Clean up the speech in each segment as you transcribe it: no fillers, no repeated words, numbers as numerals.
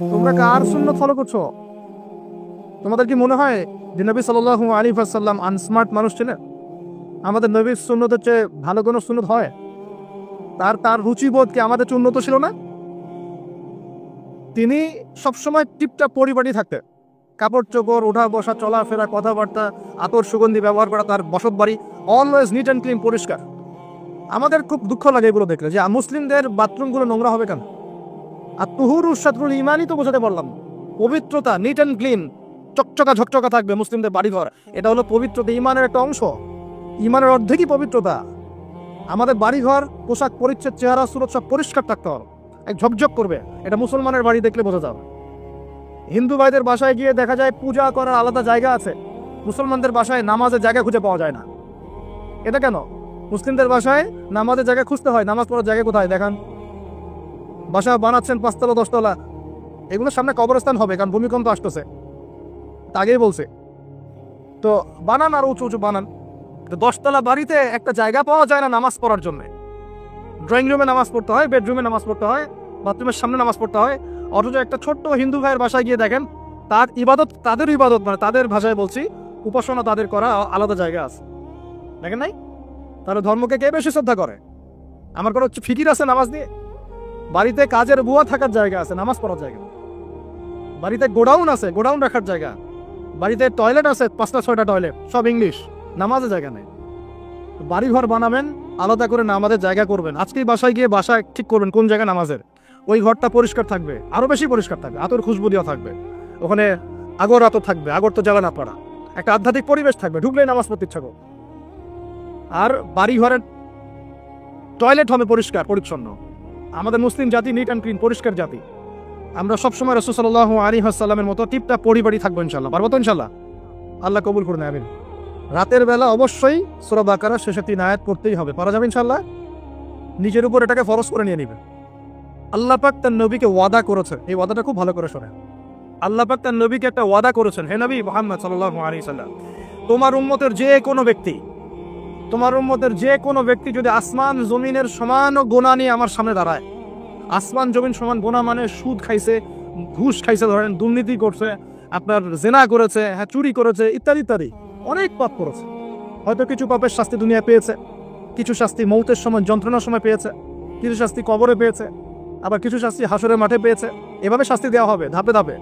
তোমরা কার সুন্নত ফলো করছো? তোমাদের কি মনে হয় যে নবী সাল্লাল্লাহু আলাইহি ওয়াসাল্লাম আনস্মার্ট মানুষ ছিলেন? আমাদের নবীর সুন্নতের চেয়ে ভালো কোনো সুন্নত হয়? তার রুচিবোধ কি আমাদের চেয়ে উন্নত ছিল না? তিনি সবসময় টিপটাপ পরিপাটি থাকতেন। কাপড় চোপড়, ওঠা বসা, চলাফেরা, কথাবার্তা, আতর সুগন্ধি ব্যবহার করা, তার বসত বাড়ি অলওয়েজ নিট অ্যান্ড ক্লিন, পরিষ্কার। আমাদের খুব দুঃখ লাগে এগুলো দেখলে, যে মুসলিমদের বাথরুমগুলো নোংরা হবে কেন? আর তুহুরু শাতরুল ইমানই তো বোঝাতে পারলাম। পবিত্রতা, নিট অ্যান্ড ক্লিন, চকচকা ঝকচকা থাকবে মুসলিমদের বাড়িঘর, এটা হলো পবিত্রতা, ইমানের একটা অংশ। ইমানের অর্ধেকই পবিত্রতা। আমাদের বাড়িঘর, পোশাক পরিচ্ছদ, চেহারা সুরত সব পরিষ্কার থাকতে হবে, এক ঝকঝক করবে। এটা মুসলমানের বাড়ি দেখলে বোঝা যাবে। হিন্দু ভাইদের বাসায় গিয়ে দেখা যায় পূজা করার আলাদা জায়গা আছে, মুসলমানদের বাসায় নামাজের জায়গা খুঁজে পাওয়া যায় না। এটা কেন? মুসলিমদের বাসায় নামাজের জায়গা খুঁজতে হয়, নামাজ পড়ার জায়গা কোথায় দেখান? বাসা বানাচ্ছেন 5 তলা 10 তলা, এগুলোর সামনে কবরস্থান হবে, কারণ ভূমিকম্প আসতেছে, তা আগেই বলছে। তো বানান, আর উঁচু উঁচু বানান। 10 তলা বাড়িতে একটা জায়গা পাওয়া যায় না নামাজ পড়ার জন্য। ড্রয়িং রুমে নামাজ পড়তে হয়, বেডরুমে নামাজ পড়তে হয়, বাথরুমের সামনে নামাজ পড়তে হয়। অথচ একটা ছোট্ট হিন্দু ভাইয়ের বাসায় গিয়ে দেখেন, তার ইবাদত, তাদের ইবাদত মানে তাদের ভাষায় বলছি, উপাসনা তাদের করা আলাদা জায়গা আছে। দেখেন নাই? তাহলে ধর্মকে কে বেশি শ্রদ্ধা করে? আমার কোনো ফিকির আছে নামাজ নিয়ে? বাড়িতে কাজের বুয়া থাকার জায়গা আছে, নামাজ পড়ার জায়গা। বাড়িতে গোডাউন আছে, গোডাউন রাখার জায়গা। বাড়িতে টয়লেট আছে, 5টা 6টা টয়লেট, সব ইংলিশ, নামাজের জায়গা নেই। বাড়িঘর বানাবেন, আলাদা করে নামাজের জায়গা করবেন। আজকেই বাসায় গিয়ে বাসা ঠিক করবেন কোন জায়গায় নামাজের। ওই ঘরটা পরিষ্কার থাকবে, আরো বেশি পরিষ্কার থাকবে, আতর খুশবু দেওয়া থাকবে, ওখানে আগর আতর থাকবে, আগর তো জ্বালা না পড়া, একটা আধ্যাত্মিক পরিবেশ থাকবে, ঢুকলেই নামাজ পড়তে ইচ্ছা করবে। আর বাড়ি ঘরের টয়লেট হবে পরিষ্কার পরিচ্ছন্ন। আমাদের মুসলিম জাতি নিট অ্যান্ড ক্লিন, পরিষ্কার জাতি। আমরা সবসময় রাসূল সাল্লাল্লাহু আলাইহি ওয়াসাল্লামের মতো টিপটা পরিপাটি থাকবো ইনশাআল্লাহ। পারবো তো ইনশাআল্লাহ? আল্লাহ কবুল করুন, আমিন। রাতের বেলা অবশ্যই সূরা বাকারার শেষে 3 আয়াত পড়তেই হবে। পারা যাবে ইনশাআল্লাহ? নিজের উপর এটাকে ফরজ করে নিয়ে নেবেন। আল্লাহ পাক তার নবীকে ওয়াদা করেছেন, এই ওয়াদাটা খুব ভালো করে শোনেন। আল্লাহ পাক তার নবীকে একটা ওয়াদা করেছেন, হে নবী মুহাম্মদ সাল্লাল্লাহু আলাইহি ওয়াসাল্লাম, তোমার উম্মতের যে কোনো ব্যক্তি যদি আসমান জমিনের সমান গুনাহ নিয়ে আমার সামনে দাঁড়ায়, আসমান জমিন সমান গুনাহ মানে সুদ খাইছে, ঘুষ খাইছে, ধরেন দুর্নীতি করছে, আপনার জেনা করেছে, হ্যাঁ চুরি করেছে, ইত্যাদি ইত্যাদি, অনেক পাপ করেছে। হয়তো কিছু পাপের শাস্তি দুনিয়ায় পেয়েছে, কিছু শাস্তি মৌতের সময়, যন্ত্রণার সময় পেয়েছে, কিছু শাস্তি কবরে পেয়েছে, আবার কিছু শাস্তি হাসরের মাঠে পেয়েছে। এভাবে শাস্তি দেওয়া হবে ধাপে ধাপে,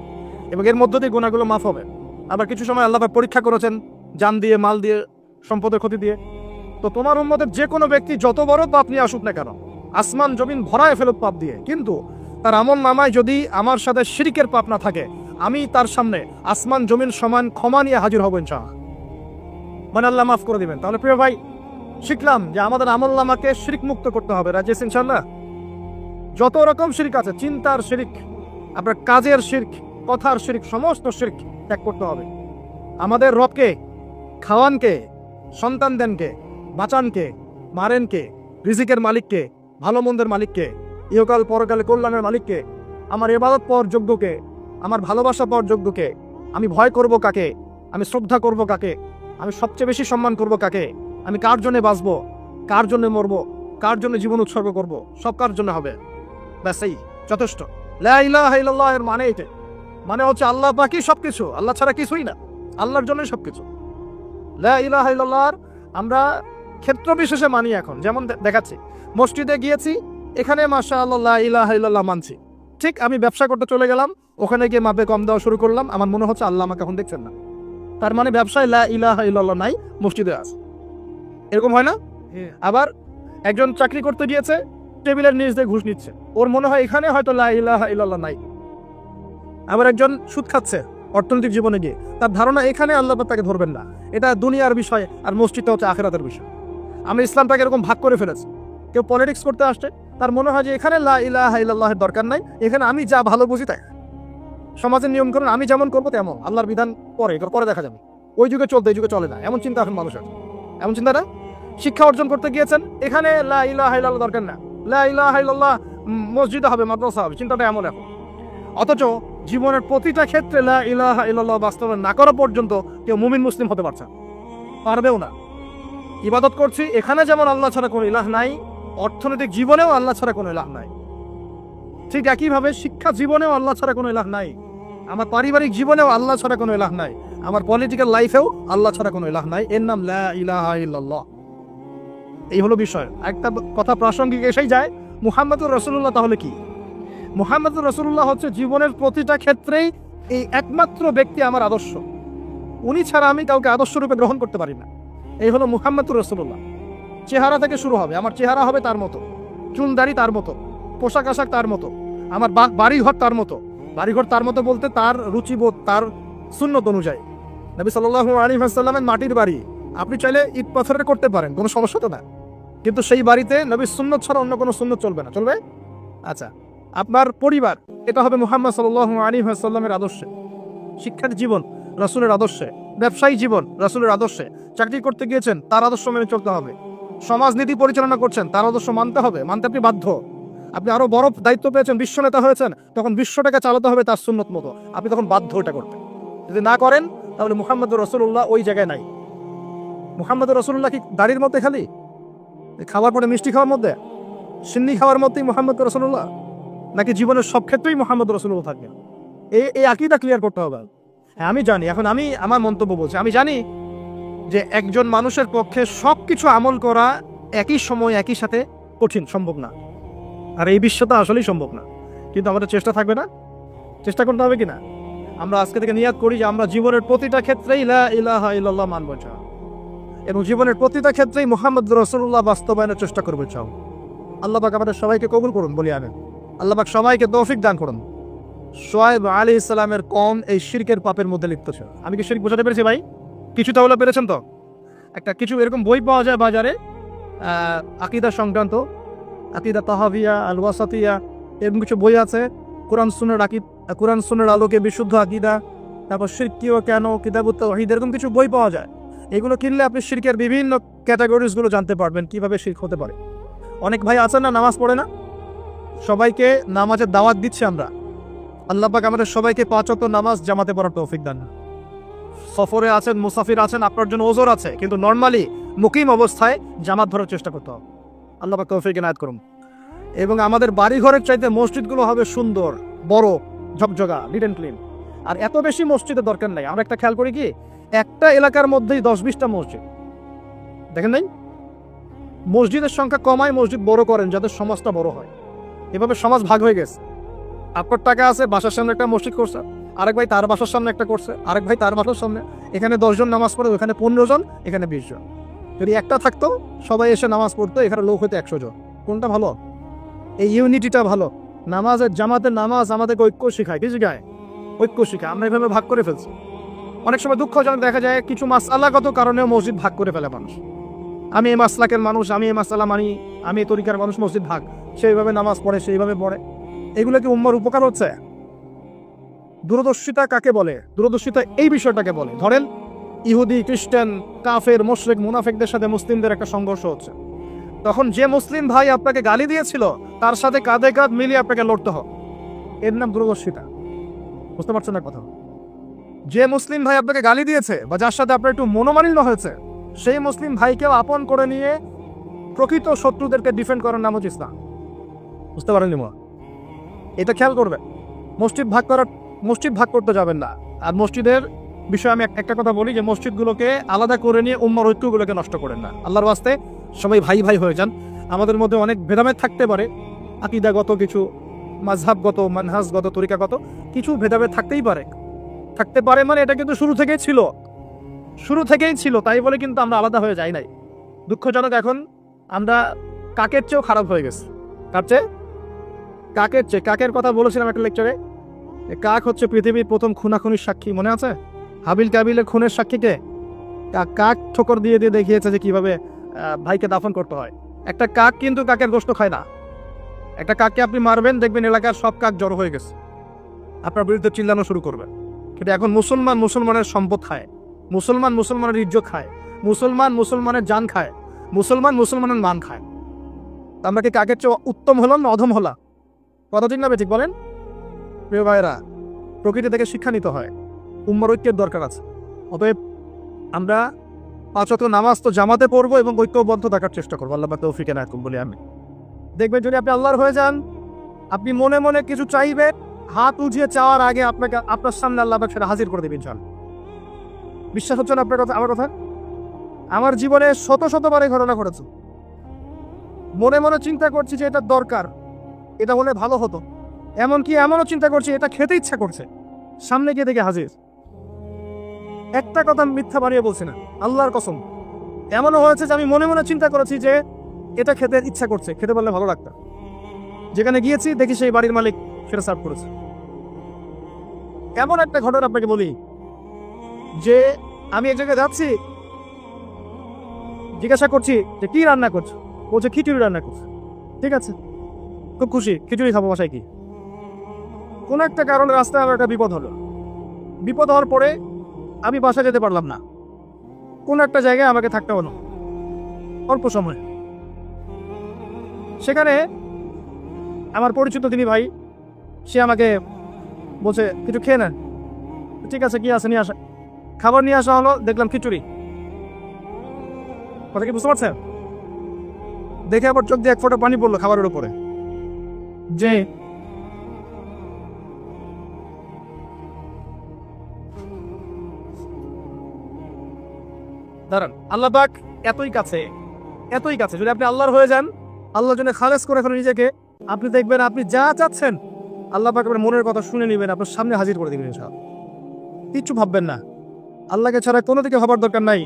এবং এর মধ্য দিয়ে গুনাহগুলো মাফ হবে। আবার কিছু সময় আল্লাহ পাক পরীক্ষা করেছেন, জান দিয়ে, মাল দিয়ে, সম্পদের ক্ষতি দিয়ে। তো তোমার উম্মতের যে কোনো ব্যক্তি যত বড় পাপ নিয়ে আসুক না কেন, আসমান জমিন ভরায় ফেলুক পাপ দিয়ে, কিন্তু তার আমল নামায় যদি আমার সাথে শিরকের পাপ না থাকে, আমি তার সামনে আসমান জমিন সমান ক্ষমা নিয়ে হাজির হব ইনশাআল্লাহ। মানে আল্লাহ মাফ করে দিবেন। তাহলে প্রিয় ভাই, শিখলাম যে আমাদের আমল নামাকে শিরক মুক্ত করতে হবে। রাজি আছেন ইনশাআল্লাহ? যত রকম শিরক আছে, চিন্তার শিরক, আপনার কাজের শিরক, কথার শিরক, সমস্ত শিরক ত্যাগ করতে হবে। আমাদের রবকে, খাওয়ানকে, সন্তান দেনকে, বাঁচানকে, মারেনকে, রিজিকের মালিককে, ভালো মন্দের মালিককে, ইহকাল পরকালে কল্যাণের মালিককে, আমার ইবাদত পাওয়ার যোগ্যকে, আমার ভালোবাসা পাওয়ার যোগ্যকে, আমি ভয় করব কাকে, আমি শ্রদ্ধা করব কাকে, আমি সবচেয়ে বেশি সম্মান করব কাকে, আমি কার জন্য বাঁচবো, কার জন্য মরবো, কার জন্য জীবন উৎসর্গ করব, সব কার জন্য হবে। ব্যাস এই যথেষ্ট। লা ইলাহা ইল্লাল্লাহ এর মানে এটা, মানে হচ্ছে আল্লাহ বাকি সবকিছু, আল্লাহ ছাড়া কিছুই না, আল্লাহর জন্যই সবকিছু। লা ইলাহা ইল্লাল্লাহ আমরা ক্ষেত্র বিশেষে মানি। এখন যেমন দেখাচ্ছি, মসজিদে গিয়েছি, এখানে মাশাআল্লাহ লা ইলাহা ইল্লাল্লাহ মানছি। ঠিক আমি ব্যবসা করতে চলে গেলাম, ওখানে গিয়ে মাপে কম দেওয়া শুরু করলাম, আমার মনে হচ্ছে আল্লাহ আমাকে এখন দেখছেন না। তার মানে ব্যবসায় লা ইলাহা ইল্লাল্লাহ নাই, মসজিদে আছে। এরকম হয় না? আবার একজন চাকরি করতে গিয়েছে, টেবিলের নিচ দিয়ে ঘুষ নিচ্ছে, ওর মনে হয় এখানে হয়তো লা ইলাহা ইল্লাল্লাহ নাই। আবার একজন সুদ খাচ্ছে অর্থনৈতিক জীবনে গিয়ে, তার ধারণা এখানে আল্লাহ পাক তাকে ধরবেন না, এটা দুনিয়ার বিষয়, আর মসজিদটা হচ্ছে আখিরাতের বিষয়। আমরা ইসলামটাকে এরকম ভাগ করে ফেলেছি। কেউ পলিটিক্স করতে আসছে, তার মনে হয় যে এখানে লা ইলাহা ইল্লাল্লাহের দরকার নাই, এখানে আমি যা ভালো বুঝি তাই, সমাজের নিয়ম করুন, আমি যেমন করবো তেমন, আল্লাহর বিধান পরে দেখা যাবে। ওই যুগে চলতে, এই যুগে চলে না, এমন চিন্তা এখন মানুষের। এমন চিন্তা না? শিক্ষা অর্জন করতে গিয়েছেন, এখানে লা ইলাহা ইল্লাল্লাহ দরকার না, লা ইলাহা ইল্লাল্লাহ মসজিদে হবে, মাদ্রাসা হবে, চিন্তাটা এমন এখন। অথচ জীবনের প্রতিটা ক্ষেত্রে লা ইলাহা ইল্লাল্লাহ বাস্তবায়ন না করা পর্যন্ত কেউ মুমিন মুসলিম হতে পারবেও না। ইবাদত করছি, এখানে যেমন আল্লাহ ছাড়া কোনো ইলাহ নাই, অর্থনৈতিক জীবনেও আল্লাহ ছাড়া কোনো ইলাহ নাই। ঠিক একইভাবে শিক্ষা জীবনেও আল্লাহ ছাড়া কোনো ইলাহ নাই, আমার পারিবারিক জীবনেও আল্লাহ ছাড়া কোনো ইলাহ নাই, আমার পলিটিক্যাল লাইফেও আল্লাহ ছাড়া কোনো ইলাহ নাই। এর নাম লা ইলাহা ইল্লাল্লাহ। এই হলো বিষয়। একটা কথা প্রাসঙ্গিক এসেই যায়, মুহাম্মদুর রাসূলুল্লাহ তাহলে কি? মুহাম্মদুর রাসূলুল্লাহ হচ্ছে জীবনের প্রতিটা ক্ষেত্রেই এই একমাত্র ব্যক্তি আমার আদর্শ। উনি ছাড়া আমি কাউকে আদর্শ রূপে গ্রহণ করতে পারি না। এই হলো মুহাম্মদুর রাসূলুল্লাহ। চেহারা থেকে শুরু হবে, আমার চেহারা হবে তার মতো, চুল দাড়ি তার মতো, পোশাক আশাক তার মতো, আমার বাড়িঘর তার মতো। বাড়িঘর তার মতো বলতে তার রুচিবোধ, তার সুন্নত অনুযায়ী। নবী সাল্লাল্লাহু আলাইহি ওয়াসাল্লামের মাটির বাড়ি, আপনি চাইলে ইট পাথরের করতে পারেন, কোনো সমস্যা তো না, কিন্তু সেই বাড়িতে নবীর সুন্নত ছাড়া অন্য কোনো সুন্নত চলবে না। চলবে? আচ্ছা, আপনার পরিবার, এটা হবে মুহাম্মদ সাল্লাল্লাহু আলাইহি ওয়াসাল্লামের আদর্শে। শিক্ষার জীবন রাসূলের আদর্শে, ব্যবসায়ী জীবন রাসূলের আদর্শে, চাকরি করতে গিয়েছেন তার আদর্শ মেনে চলতে হবে, সমাজনীতি পরিচালনা করছেন তার আদর্শ মানতে হবে, মানতে আপনি বাধ্য। আপনি আরো বড় দায়িত্ব পেয়েছেন, বিশ্ব নেতা হয়েছেন, তখন বিশ্বটাকে চালাতে হবে তার সুন্নত মতো, আপনি তখন বাধ্য এটা করতে। যদি না করেন তাহলে মুহাম্মদুর রাসূলুল্লাহ ওই জায়গায় নাই। মুহাম্মদুর রাসূলুল্লাহ কি দাড়ির মধ্যে খালি, খাওয়ার পরে মিষ্টি খাওয়ার মধ্যে, সিন্নি খাওয়ার মধ্যেই মুহাম্মদুর রাসূলুল্লাহ, নাকি জীবনের সব ক্ষেত্রেই মুহাম্মদুর রাসূলুল্লাহ থাকবে? এই আকীদা ক্লিয়ার করতে হবে। হ্যাঁ, আমি জানি, এখন আমি আমার মন্তব্য বলছি, আমি জানি যে একজন মানুষের পক্ষে সবকিছু আমল করা একই সময় একই সাথে কঠিন, সম্ভব না। আর এই বিশ্বটা আসলেই সম্ভব না, কিন্তু আমাদের চেষ্টা থাকবে না? চেষ্টা করতে হবে কিনা? আমরা আজকে থেকে নিয়াত করি যে আমরা জীবনের প্রতিটা ক্ষেত্রেই লা ইলাহা ইল্লাল্লাহ মানব চাও, এবং জীবনের প্রতিটা ক্ষেত্রেই মুহাম্মদুর রাসূলুল্লাহ বাস্তবায়নের চেষ্টা করবে চাও। আল্লাহ পাক আমাদের সবাইকে কবুল করুন বলি আমিন। আল্লাহ পাক সবাইকে তৌফিক দান করুন। শুআয়ব আলাইহিস সালামের কওম এই শিরকের পাপের মধ্যে লিপ্ত ছিল। আমি কি শিরক বোঝাতে পেরেছি ভাই? কিছু তাহলে পেরেছেন তো? একটা কিছু এরকম বই পাওয়া যায় বাজারে, আকীদা সংক্রান্ত, আকীদা তাহাবিয়া, আল ওয়াসাতিয়া, এরকম কিছু বই আছে। কোরআন সুন্নাহর আলোকে বিশুদ্ধ আকীদা, তারপর শিরক কি ও কেন, কিতাবুত তাওহীদ, এরকম কিছু বই পাওয়া যায়। এগুলো কিনলে আপনি শিরকের বিভিন্ন ক্যাটাগরিজগুলো জানতে পারবেন, কিভাবে শিরক হতে পারে। অনেক ভাই আছেন না, নামাজ পড়ে না, সবাইকে নামাজের দাওয়াত দিচ্ছে আমরা। আল্লাহ পাক আমাদের সবাইকে 5 ওয়াক্ত নামাজ জামাতে পড়ার তৌফিক দান। সফরে আছেন, মুসাফির আছেন, আপনার জন্য ওজর আছে, কিন্তু নরমালি মুকিম অবস্থায় জামাত ধরার চেষ্টা করতে হবে। আল্লাহ পাক তৌফিক এনায়েত করুন। এবং আমাদের বাড়ি ঘরের চাইতে মসজিদগুলো হবে সুন্দর, বড়, ঝকঝকা, নিট অ্যান্ড ক্লিন। আর এত বেশি মসজিদের দরকার নাই। আমরা একটা খেয়াল করি কি, একটা এলাকার মধ্যেই 10-20টা মসজিদ, দেখেন নাই? মসজিদের সংখ্যা কমায়, মসজিদ বড় করেন যাতে সমাজটা বড় হয়। এভাবে সমাজ ভাগ হয়ে গেছে। আপনার টাকা আছে, বাসার সামনে একটা মসজিদ করছে, আরেক ভাই তার বাসার সামনে একটা করছে, আরেক ভাই তার বাসার সামনে, এখানে 10 জন নামাজ পড়ে, ওখানে 15 জন, এখানে 20 জন। যদি একটা থাকতো, সবাই এসে নামাজ পড়তো, এখানে লোক হইতো 100 জন। কোনটা ভালো? এই ইউনিটিটা ভালো। নামাজের জামাতের নামাজ আমাদেরকে ঐক্য শিখায়। কি শিখায়? ঐক্য শিখায়। আমরা এভাবে ভাগ করে ফেলছি। অনেক সময় দুঃখজনক দেখা যায় কিছু মাসআলাগত কারণেও মসজিদ ভাগ করে ফেলে মানুষ। আমি এই মাসলাকের মানুষ, আমি এই মাসআলা মানি, আমি এই তরিকার মানুষ, মসজিদ ভাগ, সেইভাবে নামাজ পড়ে, সেইভাবে পড়ে। এগুলো কি উম্মার উপকার হচ্ছে? দূরদর্শিতা কাকে বলে? দূরদর্শিতা এই বিষয়টাকে বলে, ধরেন ইহুদি, খ্রিস্টান, কাফের, মুশরিক, মুনাফিকদের সাথে মুসলিমদের একটা সংঘর্ষ হচ্ছে, তখন যে মুসলিম ভাই আপনাকে গালি দিয়েছিল তার সাথে কাঁধে কাঁধ মিলিয়ে আপনাকে লড়তে হবে। এর নাম দূরদর্শিতা। বুঝতে পারছেন না কথা? যে মুসলিম ভাই আপনাকে গালি দিয়েছে বা যার সাথে আপনার একটু মনোমালিন্য হয়েছে, সেই মুসলিম ভাইকেও আপন করে নিয়ে প্রকৃত শত্রুদেরকে ডিফেন্ড করার নাম হচ্ছে ইসলাম। বুঝতে পারেননি? এটা খেয়াল করবেন। মসজিদ ভাগ করতে যাবেন না। আর মসজিদের বিষয়ে আমি একটা কথা বলি যে মসজিদগুলোকে আলাদা করে নিয়ে উম্মার ঐক্যগুলোকে নষ্ট করেন না। আল্লাহর ওয়াস্তে সবাই ভাই ভাই হয়ে যান। আমাদের মধ্যে অনেক ভেদাভেদ থাকতে পারে, আকীদাগত কিছু, মাযহাবগত, মানহাজগত, তরিকাগত কিছু ভেদাভেদ থাকতে পারে, মানে এটা কিন্তু শুরু থেকেই ছিল, তাই বলে কিন্তু আমরা আলাদা হয়ে যাই নাই। দুঃখজনক এখন আমরা কাকের চেয়েও খারাপ হয়ে গেছে। কাকের কথা বলেছিলাম একটা লেকচারে। কাক হচ্ছে পৃথিবীর প্রথম খুনাখুনির সাক্ষী, মনে আছে? হাবিল কাবিলের খুনের সাক্ষীকে কাক ঠোকর দিয়ে দেখিয়েছে যে কিভাবে ভাইকে দাফন করতে হয়। একটা কাক কিন্তু কাকের গোশত খায় না। একটা কাককে আপনি মারবেন, দেখবেন এলাকার সব কাক জড়ো হয়ে গেছে, আপনার বিরুদ্ধে চিল্লানো শুরু করবে। কিন্তু এখন মুসলমানের সম্পদ খায়, মুসলমানের ইজ্জত খায়, মুসলমানের জান খায়, মুসলমানের মান খায়। আমরা কি কাকের চেয়ে উত্তম হলাম না অধম হলাম? কথা ঠিক না ঠিক বলেন? প্রিয় ভাইরা, প্রকৃতি থেকে শিক্ষা নিতে হয়, উম্মার ঐক্যের দরকার আছে। অতএব আমরা 5 ওয়াক্ত নামাজ তো জামাতে পড়বো এবং ঐক্যবদ্ধ থাকার চেষ্টা করবো। আল্লাহ পাক তৌফিক এনায়েত করুন বলি আমি। দেখবেন যদি আপনি আল্লাহর হয়ে যান, আপনি মনে মনে কিছু চাইবেন, হাত উঠিয়ে চাওয়ার আগে আপনাকে আপনার সামনে আল্লাহ পাক সেটা হাজির করে দেবেন ইনশাআল্লাহ। বিশ্বাস হচ্ছে না আপনার কথা, আমার কথা? আমার জীবনে শত শতবার এই ঘটনা ঘটেছে। মনে মনে চিন্তা করছি যে এটা দরকার, এটা হলে ভালো হতো, এমনকি এমনও চিন্তা করছি এটা খেতে ইচ্ছা করছে, সামনে গিয়ে দেখে হাজির। একটা কথা মিথ্যা বানিয়ে বলছি না, আল্লাহর কসম। এমনও হয়েছে যে আমি মনে মনে চিন্তা করেছি যে এটা খেতে ইচ্ছা করছে, খেতে পারলে ভালো লাগতো, যেখানে গিয়েছি দেখি সেই বাড়ির মালিক সেটা সার্ভ করেছে। এমন একটা ঘটনা আপনাকে বলি যে আমি এক জায়গায় যাচ্ছি, জিজ্ঞাসা করছি যে কি রান্না করছো, বলছে খিচুড়ি রান্না করছে। ঠিক আছে, খুব খুশি, খিচুড়ি খাবো, বাসায় কি। কোন একটা কারণে রাস্তায় আমার একটা বিপদ হলো। বিপদ হওয়ার পরে আমি বাসায় যেতে পারলাম না, কোন একটা জায়গায় আমাকে থাকতে হলো অল্প সময়। সেখানে আমার পরিচিত তিনি ভাই, সে আমাকে বলছে কিছু খেয়ে নেন। ঠিক আছে, কি আছে নিয়ে আসা। খাবার নিয়ে আসা হলো, দেখলাম খিচুড়ি। কথা কি বুঝতে পারছেন? দেখে আবার চোখ দিয়ে এক ফোঁটা পানি পড়লো খাবারের উপরে। যে দাঁড়ান, আল্লাহ পাক এতই কাছে, এতই কাছে। যদি আপনি আল্লাহর হয়ে যান, আল্লাহর জন্য খালেস করে ফেলেন নিজেকে, আপনি দেখবেন আপনি যা চাচ্ছেন আল্লাহ পাক আপনার মনের কথা শুনে নেবেন, আপনার সামনে হাজির করে দিবেন ইনশাআল্লাহ। কিচ্ছু ভাববেন না, আল্লাহকে ছাড়া কোনো দিকে হবার দরকার নাই।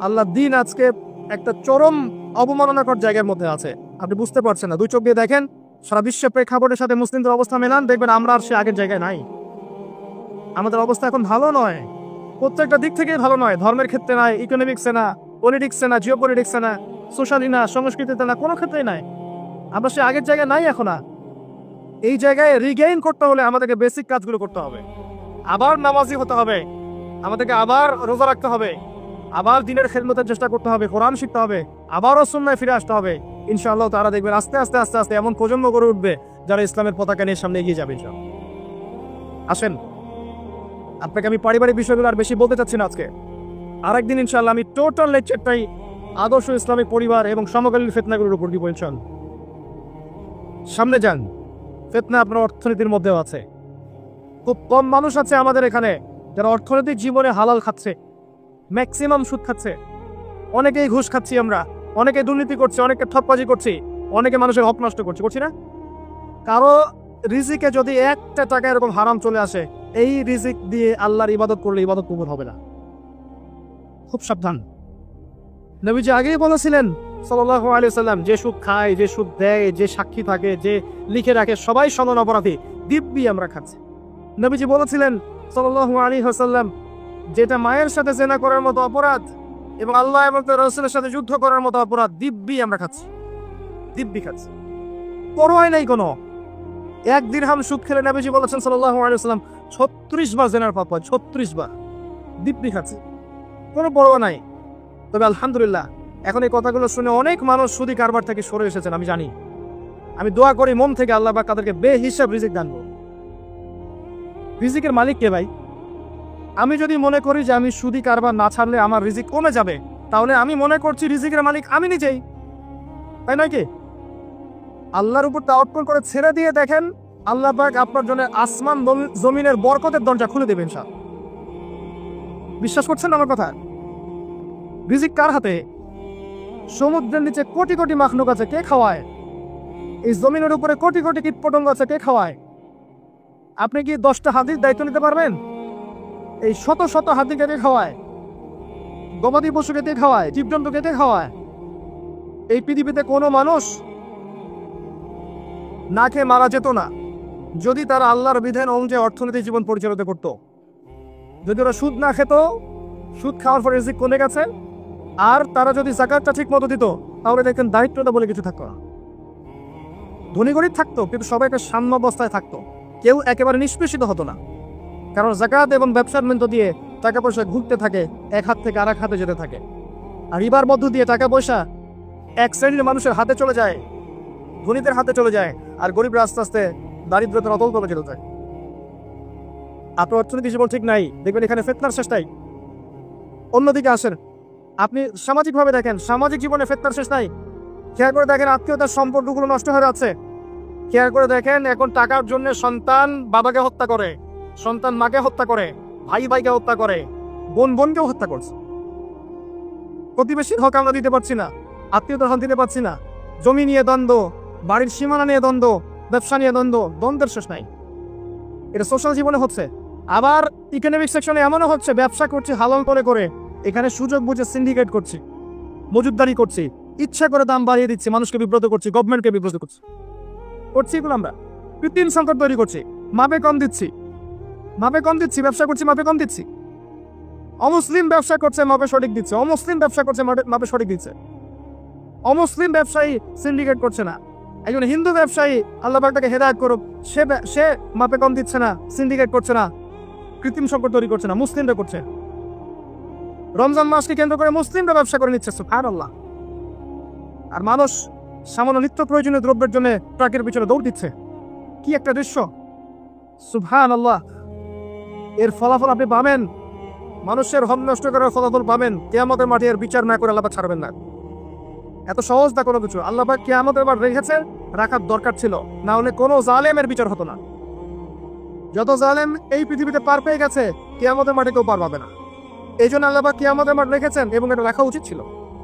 আল্লাহ দিন আজকে একটা চরম অবমাননাকর জায়গার মধ্যে আছে, আপনি বুঝতে পারছেন না। দুই চোখ দিয়ে দেখেন, সারা বিশ্বের প্রেক্ষাপটের সাথে মুসলিমদের অবস্থা মেলান, দেখবেন আমরা আর সে আগের জায়গায় নাই। আমাদের অবস্থা এখন ভালো নয়, প্রত্যেকটা দিক থেকেই ভালো নয়। ধর্মের ক্ষেত্রে নাই, ইকোনমিক্সে না, পলিটিক্সে না, জিও পলিটিক্সে না, সোশ্যালি না, সংস্কৃতিতে না, কোনো ক্ষেত্রেই নাই। আমরা সে আগের জায়গায় নাই এখন। এই জায়গায় রিগেইন করতে হলে আমাদেরকে বেসিক কাজগুলো করতে হবে। আবার নামাজি হতে হবে, আমাদেরকে আবার রোজা রাখতে হবে, আবার দিনের খেদমতের চেষ্টা করতে হবে, কোরআন শিখতে হবে, আবারও সুন্নায় ফিরে আসতে হবে। ইনশাআল্লাহ তারা দেখবেন আস্তে আস্তে আস্তে আস্তে এমন প্রজন্ম গড়ে উঠবে যারা ইসলামের পতাকা নিয়ে সামনে এগিয়ে যাবে ইনশাআল্লাহ। আসেন, আপনাকে আমি পারিবারিক বিষয়গুলো আর বেশি বলতে চাচ্ছি না আজকে। আরেকদিন ইনশাআল্লাহ আমি টোটাল লেকচারটাই আদর্শ ইসলামিক পরিবার এবং সমকালীন ফিতনাগুলোর উপর দিব ইনশাআল্লাহ। সামনে যান, ফিতনা আপনার অর্থনীতির মধ্যেও আছে। খুব কম মানুষ আছে আমাদের এখানে যারা অর্থনৈতিক জীবনে হালাল খাচ্ছে, ম্যাক্সিমাম সুদ খাচ্ছে। অনেকেই ঘুষ খাচ্ছি আমরা, অনেকে দুর্নীতি করছে, অনেকে ঠকবাজি করছি, অনেকে মানুষের হক নষ্ট করছি, করছি না? কারো রিজিকে যদি একটা টাকা এরকম হারাম চলে আসে, এই রিজিক দিয়ে আল্লাহর ইবাদত করলে ইবাদত কবুল হবে না। খুব সাবধান। নবীজি আগেই বলেছিলেন সাল্লাল্লাহু আলাইহি ওয়াসাল্লাম, যে সুদ খায়, যে সুদ দেয়, যে সাক্ষী থাকে, যে লিখে রাখে, সবাই সমান অপরাধী, দিব্যি আমরা খাচ্ছি। নবীজি বলেছিলেন সাল্লাল্লাহু আলাইহি ওয়াসাল্লাম, যেটা মায়ের সাথে জেনা করার মতো অপরাধ এবং আল্লাহ এবং তার রাসূলের সাথে যুদ্ধ করার মতো অপরাধ, দিব্যি আমরা খাচ্ছি, দিব্যি খাচ্ছি, পরোয়া নাই কোনো। এক দিরহাম সুদ খেলে নবীজি বলেছেন সাল্লাল্লাহু আলাইহি ওয়াসাল্লাম 36 বার জেনার পাপ হয়, 36 বার, দিব্যি খাচ্ছি, কোনো পরোয়া নাই। তবে আলহামদুলিল্লাহ এখন এই কথাগুলো শুনে অনেক মানুষ সুদি কারবার থেকে সরে এসেছেন, আমি জানি। আমি দোয়া করি মন থেকে আল্লাহ পাক তাদেরকে বেহিসাব রিজিক দান করুন। রিজিকের মালিক কে ভাই? আমি যদি মনে করি যে আমি সুদি কারবার না ছাড়লে আমার রিজিক কমে যাবে, তাহলে আমি মনে করছি রিজিকের মালিক আমি নিজেই, তাই নয় কি? আল্লাহর উপর তাওয়াক্কুল করে ছেড়ে দিয়ে দেখেন, আল্লাহ পাক আপনার জন্য আসমান জমিনের বরকতের দরজা খুলে দেবেন ইনশাআল্লাহ। বিশ্বাস করছেন আমার কথা? রিজিক কার হাতে? সমুদ্রের নিচে কোটি কোটি মাখলুক আছে, কে খাওয়ায়? এই জমিনের উপরে কোটি কোটি কীটপতঙ্গ আছে, কে খাওয়ায়? আপনি কি 10টা হাতির দায়িত্ব নিতে পারবেন? এই শত শত হাতিকে কে খাওয়ায়? গবাদি পশুকে কে খাওয়ায়? জীবজন্তুকে কে খাওয়ায়? এই পৃথিবীতে কোনো মানুষ না খেয়ে মারা যেত না যদি তারা আল্লাহর বিধান অনুযায়ী অর্থনৈতিক জীবন পরিচালিত করত। যদি ওরা সুদ না খেত, সুদ খাওয়ার পর রিজিক কমে গেছে, আর তারা যদি যাকাতটা ঠিক মতো দিত, তাহলে দেখেন দায়িত্বটা বলে কিছু থাকতো না। ধনী গরিব থাকতো, কিন্তু সবাই একটা সাম্য অবস্থায় থাকতো, কেউ একেবারে নিষ্পেষিত হতো না। কারণ যাকাত এবং ব্যবসার মধ্য দিয়ে টাকা পয়সা ঘুরতে থাকে, এক হাত থেকে আরেক হাতে যেতে থাকে। আর রিবার মধ্য দিয়ে টাকা পয়সা এক শ্রেণীর মানুষের হাতে চলে যায়, ধনীদের হাতে চলে যায়, আর গরিবরা আস্তে আস্তে দারিদ্রতার অতল তলে চলে যায়। আপনার অর্থনৈতিক জীবন ঠিক নাই, দেখবেন এখানে ফিতনার শেষ নাই। অন্যদিকে আসেন, আপনি সামাজিকভাবে দেখেন, সামাজিক জীবনে ফিতনার শেষ নাই। খেয়াল করে দেখেন, আত্মীয়তার সম্পর্কগুলো নষ্ট হয়ে যাচ্ছে, খেয়াল করে দেখেন, এখন টাকার জন্য সন্তান বাবাকে হত্যা করে, সন্তান মাকে হত্যা করে, ভাই ভাইকে হত্যা করে, বোন বোনকেও হত্যা করছে। প্রতিবেশীর হক আমরা দিতে পারছি না, আত্মীয়তার হক দিতে পারছি না, জমি নিয়ে দ্বন্দ্ব, বাড়ির সীমানা নিয়ে দ্বন্দ্ব, ব্যবসা নিয়ে দ্বন্দ্ব, দ্বন্দ্বের শেষ নাই। এটা সোশ্যাল জীবনে হচ্ছে। আবার ইকোনমিক সেকশনে এমনও হচ্ছে, ব্যবসা করছি হালাল করে করে, এখানে সুযোগ বুঝে সিন্ডিকেট করছি, মজুদদারি করছি, ইচ্ছা করে দাম বাড়িয়ে দিচ্ছি, মানুষকে বিব্রত করছি, গভর্নমেন্টকে বিব্রত করছি, এগুলো আমরা কৃত্রিম সংকট তৈরি করছি, মাপে কম দিচ্ছি, ব্যবসা করছি মাপে কম দিচ্ছি। অমুসলিম ব্যবসা করছে, মাপে সঠিক দিচ্ছে, অমুসলিম ব্যবসা করছে, মাপে সঠিক দিচ্ছে। অমুসলিম ব্যবসায়ী সিন্ডিকেট করছে না, একজন হিন্দু ব্যবসায়ী আল্লাহ পাক তাকে হেদায়েত করুক, সে মাপে কম দিচ্ছে না, সিন্ডিকেট করছে না, কৃত্রিম সংকট তৈরি করছে না, মুসলিমরা করছে। রমজান মাসকে কেন্দ্র করে মুসলিমরা ব্যবসা করে নিচ্ছে, সুবহানাল্লাহ। আর মানুষ সামান্য নিত্য প্রয়োজনীয় দ্রব্যের জন্য ট্রাকের পিছনে দৌড় দিচ্ছে। কি একটা দৃশ্য, সুবহানাল্লাহ। এর ফলাফল আপনি পাবেন, মানুষের হক নষ্ট করার ফলাফল পাবেন। কিয়ামতের মাঠে এর বিচার না করে আল্লাহ পাক ছাড়বেন না। এত সহজ না কোনো কিছু। আল্লাহ পাক কিয়ামতের মাঠ রেখেছেন, রাখার দরকার ছিল, না হলে কোনো জালেমের বিচার হতো না। যত জালেম এই পৃথিবীতে পার পেয়ে গেছে, কিয়ামতের মাঠে কেউ পার পাবে না। এই জন্য আল্লাহ পাক কিয়ামতের মাঠ রেখেছেন, এবং এটা রাখা উচিত ছিল।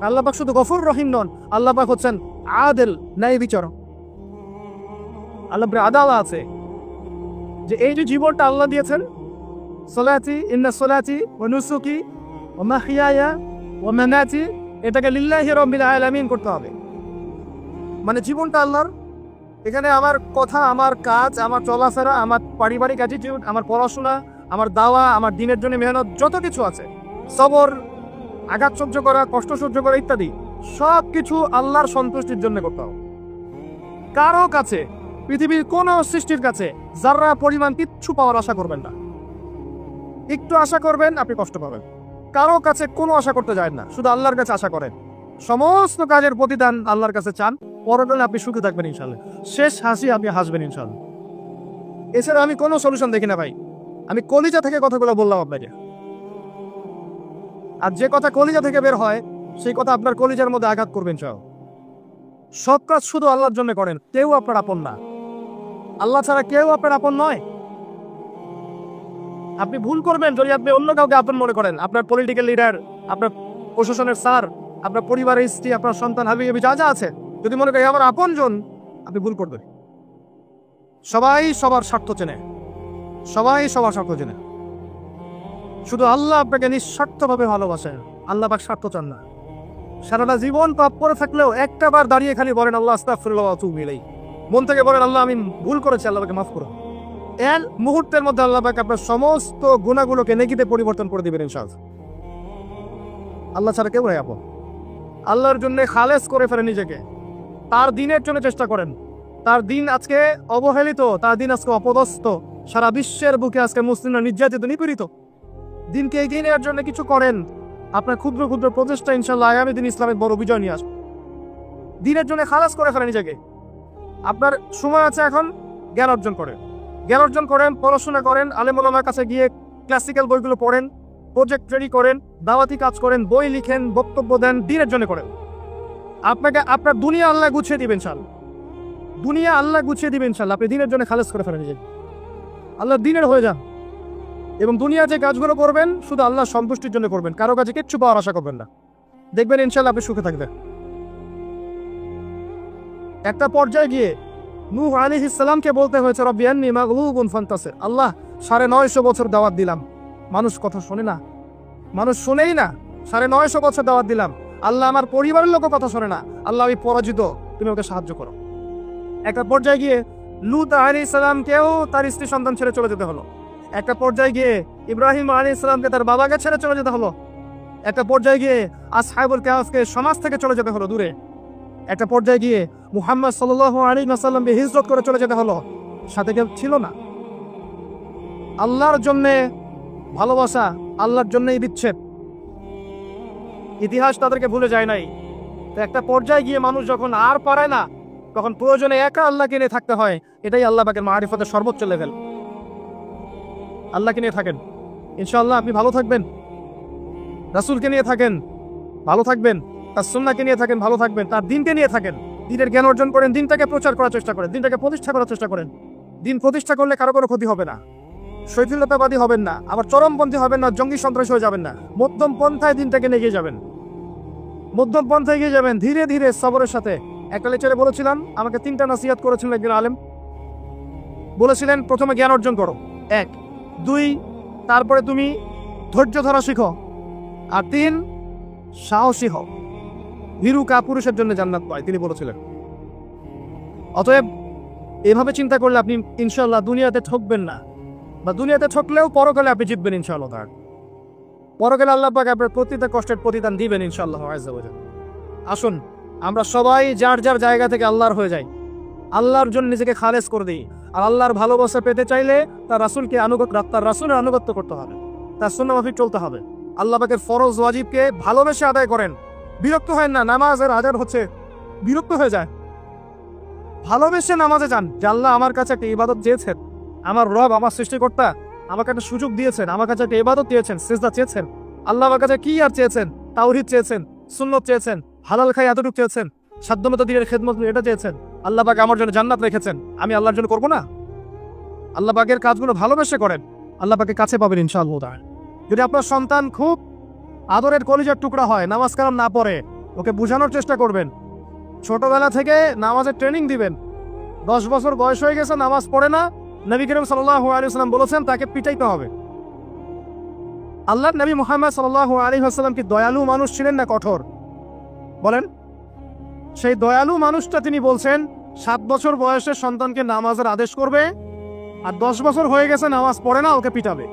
আল্লাহ পাক শুধু গফুর রহিম নন, আল্লাহ পাক হচ্ছেন আদেল, ন্যায় বিচারক। আল্লাহ আদালত আছে, যে এই যে জীবনটা আল্লাহ দিয়েছেন, সলাতি ইন্না সলাতি ওয়া নুসুকি ওয়া মাহইয়ায়া ওয়া মামাতি, এটাকে লিল্লাহি রাব্বিল আলামিন করতে হবে। মানে জীবনটা আল্লাহর। এখানে আমার কথা, আমার কাজ, আমার চলাফেরা, আমার পারিবারিক অ্যাটিটিউড, আমার পড়াশোনা, আমার দাওয়া, আমার দিনের জন্য মেহনত, যত কিছু আছে, সবর, আঘাত সহ্য করা, কষ্ট সহ্য করা ইত্যাদি, সব কিছু আল্লাহর সন্তুষ্টির জন্য করতে হবে। কারো কাছে, পৃথিবীর কোন সৃষ্টির কাছে যারা পরিমাণ কিচ্ছু পাওয়ার আশা করবেন না। একটু আশা করবেন, আপনি কষ্ট পাবেন। কারো কাছে কোনো আশা করতে যায় না, শুধু আল্লাহর কাছে আশা করেন। সমস্ত কাজের প্রতিদান আল্লাহর কাছে চান, পরকালে আপনি সুখে থাকবেন ইনশাআল্লাহ, শেষ হাসি আপনি হাসবেন ইনশাআল্লাহ। এছাড়া আমি কোনো সলিউশন দেখি না ভাই। আমি কলিজা থেকে কথাগুলো বললাম আপনাকে। আর যে কথা কলিজা থেকে বের হয়, সেই কথা আপনার কলিজার মধ্যে আঘাত করবেন। সব কাজ শুধু আল্লাহর জন্য করেন, কেউ আপনার আপন না। আল্লাহ ছাড়া কেউ আপনার আপন নয়। আপনি ভুল করবেন যদি আপনি অন্য কাউকে আপন মনে করেন। আপনার পলিটিক্যাল লিডার, আপনার প্রশাসনের স্যার, আপনার পরিবারের স্ত্রী, আপনার সন্তান, হাবি যা যা আছে, যদি মনে করেন আমার আপনজন, আপনি ভুল করবেন। সবাই সবার স্বার্থ চেনে, সবাই সবার স্বার্থ চেনে। শুধু আল্লাহ আপনাকে নিঃস্বার্থভাবে ভালোবাসেন, আল্লাহ পাক স্বার্থ চান না। সারাটা জীবন পাপ করে থাকলেও একটা বার দাঁড়িয়ে খালি বলেন আল্লাহ আস্তাগফিরুল্লাহ ওয়া আতুবু ইলাইহি, মন থেকে বলেন আল্লাহ আমি ভুল করেছি, আল্লাহকে মাফ করুন। এর মুহূর্তের মধ্যে আল্লাহ পাক আপনার সমস্ত গুনাহগুলোকে নেকিতে পরিবর্তন করে দিবেন ইনশাআল্লাহ। আল্লাহ ছাড়া কেউ নাই আপন। আল্লাহর জন্য খালেস করে ফেলেন নিজেকে, তার দিনের জন্য চেষ্টা করেন। তার দিন আজকে অবহেলিত, তার দিন আজকে অপদস্থ। সারা বিশ্বের বুকে আজকে মুসলিমরা নির্যাতিত, নিপীড়িত। দিনকে এগিয়ে নেওয়ার জন্য কিছু করেন। আপনার ক্ষুদ্র ক্ষুদ্র প্রচেষ্টা ইনশাআল্লাহ আগামী দিন ইসলামের বড় বিজয় নিয়ে আসবে। দিনের জন্য খালাস করে ফেলেন নিজেকে। আপনার সময় আছে এখন, জ্ঞান অর্জন করেন, পড়াশোনা করেন, আলেম ওলামার কাছে গিয়ে ক্লাসিক্যাল বইগুলো পড়েন, প্রজেক্ট রেডি করেন, দাওয়াতি কাজ করেন, বই লিখেন, বক্তব্য দেন, দিনের জন্য করেন। আপনাকে আপনার দুনিয়া আল্লাহ গুছিয়ে দিবেন ইনশাআল্লাহ, দুনিয়া আল্লাহ গুছিয়ে দিবেন ইনশাআল্লাহ। আপনি দিনের জন্য খালাস করে ফেলেন নিজেকে, আল্লাহ দিনের হয়ে যান। এবং দুনিয়া যে কাজগুলো করবেন শুধু আল্লাহ সন্তুষ্টির জন্য করবেন, কারো কাছে কিচ্ছু পাওয়ার আশা করবেন না। দেখবেন ইনশাআল্লাহ আপনি সুখে থাকবেন। একটা পর্যায়ে গিয়ে নূহ আলাইহিস সালামকে বলতে হয়েছে রব্বি আন্নী মাগলুবুন ফান্তাসির। আল্লাহ 950 বছর দাওয়াত দিলাম, মানুষ কথা শোনে না, মানুষ শোনেই না। 950 বছর দাওয়াত দিলাম, আল্লাহ আমার পরিবারের লোকও কথা শোনে না। আল্লাহ আমি পরাজিত, তুমি ওকে সাহায্য করো। একটা পর্যায়ে গিয়ে লূত আলাইহিস সালামকেও তার স্ত্রী সন্তান ছেড়ে চলে যেতে হলো। একটা পর্যায়ে গিয়ে ইব্রাহিম আলাইহিস সালামকে তার বাবাকে ছেড়ে চলে যেতে হলো। একটা পর্যায়ে গিয়ে আসহাবুল কাহফকে সমাজ থেকে চলে যেতে হলো দূরে। একটা পর্যায়ে গিয়ে মুহাম্মদ সাল্লাল্লাহু আলাইহি ওয়াসাল্লামকে হিজরত করে চলে যেতে হলো, সাথে কেউ ছিল না। আল্লাহর জন্য ভালোবাসা, আল্লাহর জন্যই বিচ্ছেদ। ইতিহাস তাদেরকে ভুলে যায় নাই। তো একটা পর্যায়ে গিয়ে মানুষ যখন আর পারে না, তখন প্রয়োজনে একা আল্লাহকে নিয়ে থাকতে হয়। এটাই আল্লাহ পাকের মারিফতের সর্বোচ্চ লেভেল। আল্লাহকে নিয়ে থাকেন, ইনশাআল্লাহ আপনি ভালো থাকবেন। রাসূলকে নিয়ে থাকেন, ভালো থাকবেন। তার সুন্নাহকে নিয়ে থাকেন, ভালো থাকবেন। তার দ্বীনকে নিয়ে থাকেন, দিনের জ্ঞান অর্জন করেন, দিনটাকে প্রচার করার চেষ্টা করেন, দিনটাকে প্রতিষ্ঠা করার চেষ্টা করেন। দিন প্রতিষ্ঠা করলে কারো কোনো ক্ষতি হবে না, শৈথিলতাবাদী হবেন না, আবার চরমপন্থী হবেন না, জঙ্গি সন্ত্রাসী হয়ে যাবেন না। মধ্যম পন্থায় দিনটাকে নিয়ে এগিয়ে যাবেন, মধ্যম পন্থায় এগিয়ে যাবেন, ধীরে ধীরে সবরের সাথে। একটা লেকচারে বলেছিলাম, আমাকে 3টা নসিহত করেছিলেন একজন আলেম। বলেছিলেন, প্রথমে জ্ঞান অর্জন করো, 1, 2, তারপরে তুমি ধৈর্য ধরা শিখো, আর 3, সাহসী হও। ভীরু কাপুরুষের জন্য জান্নাত পায়, তিনি বলেছিলেন। অতএব এভাবে চিন্তা করলে আপনি ইনশাআল্লাহ দুনিয়াতে ঠকবেন না, বা দুনিয়াতে ঠকলেও পরকালে আপনি জিতবেন ইনশাআল্লাহ। তার পরকালে আল্লাহ পাক আপনার প্রতিটা কষ্টের প্রতিদান দিবেন ইনশাআল্লাহ আযজা ওয়া জাল। আসুন আমরা সবাই যার যার জায়গা থেকে আল্লাহর হয়ে যাই, আল্লাহর জন্য নিজেকে খালেস করে দিই। আর আল্লাহর ভালোবাসা পেতে চাইলে তার রাসূলকে তার রাসূলের আনুগত্য করতে হবে, তার সুন্নাহ মাফিক চলতে হবে। আল্লাহ পাকের ফরজ ওয়াজিবকে ভালোবেসে আদায় করেন, বিরক্ত হয় না। নামাজের আজান হচ্ছে, বিরক্ত হয়ে যায়, ভালোবেসে নামাজে যান। যে আল্লাহ আমার কাছে একটা ইবাদত চেয়েছেন, আমার রব আমার সৃষ্টিকর্তা আমাকে একটা সুযোগ দিয়েছেন, আমার কাছে একটা ইবাদত চেয়েছেন, সিজদা চেয়েছেন। আল্লাহ আমার কাছে কি আর চেয়েছেন? তাওহীদ চেয়েছেন, সুন্নত চেয়েছেন, হালাল খাই এতটুকু চেয়েছেন, সাধ্যমতো দিনের খেদমত এটা চেয়েছেন। আল্লাহ পাক আমার জন্য জান্নাত রেখেছেন, আমি আল্লাহর জন্য করবো না? আল্লাহ পাকের কাজগুলো ভালোবেসে করেন, আল্লাহ পাকে কাছে পাবেন ইনশাআল্লাহ। যদি আপনার সন্তান খুব আদরের কলিজার টুকরা হয়, নামাজ কালাম না পড়ে, ওকে বোঝানোর চেষ্টা করবেন। ছোটবেলা থেকে নামাজের ট্রেনিং দিবেন। 10 বছর বয়স হয়ে গেছে, নামাজ পড়ে না, নবী করিম সাল্লাল্লাহু আলাইহি ওয়াসাল্লাম বলেছেন তাকে পিটাইতে হবে। আল্লাহর নবী মুহাম্মদ সাল্লাল্লাহু আলাইহি ওয়াসাল্লাম কি দয়ালু মানুষ ছিলেন না কঠোর? বলেন। সেই দয়ালু মানুষটা তিনি বলছেন 7 বছর বয়সে সন্তানকে নামাজের আদেশ করবে, আর 10 বছর হয়ে গেছে নামাজ পড়ে না, ওকে পিটাবে।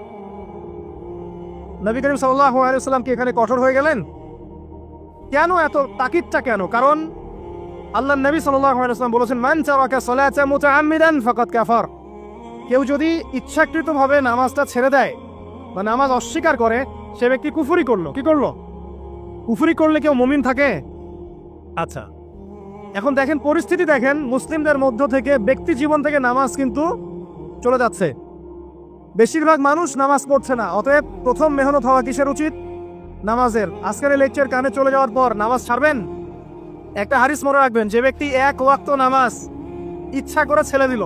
নবী করিম সাল্লাল্লাহু আলাইহি ওয়াসাল্লাম কি এখানে কঠোর হয়ে গেলেন? কেন এত তাকিদটা কেন? কারণ আল্লাহর নবী সাল্লাল্লাহু আলাইহি ওয়াসাল্লাম বলেছেন, মান তারাকা সালাতা মুতাআম্মিদান ফাকাদ কাফার। কেউ যদি ইচ্ছাকৃতভাবে নামাজটা ছেড়ে দেয় বা নামাজ অস্বীকার করে, সে ব্যক্তি কুফরি করলো। কি করলো? কুফরি করলে কেউ মুমিন থাকে? আচ্ছা, এখন দেখেন পরিস্থিতি, দেখেন মুসলিমদের মধ্য থেকে ব্যক্তি জীবন থেকে নামাজ কিন্তু চলে যাচ্ছে। বেশিরভাগ মানুষ নামাজ পড়ছে না। অতএব প্রথম মেহনত হওয়া কিসের উচিত? নামাজের। আজকের এই লেকচার কানে চলে যাওয়ার পর নামাজ ছাড়বেন? একটা হাদিস মনে রাখবেন, যে ব্যক্তি 1 ওয়াক্ত নামাজ ইচ্ছা করে ছেড়ে দিল,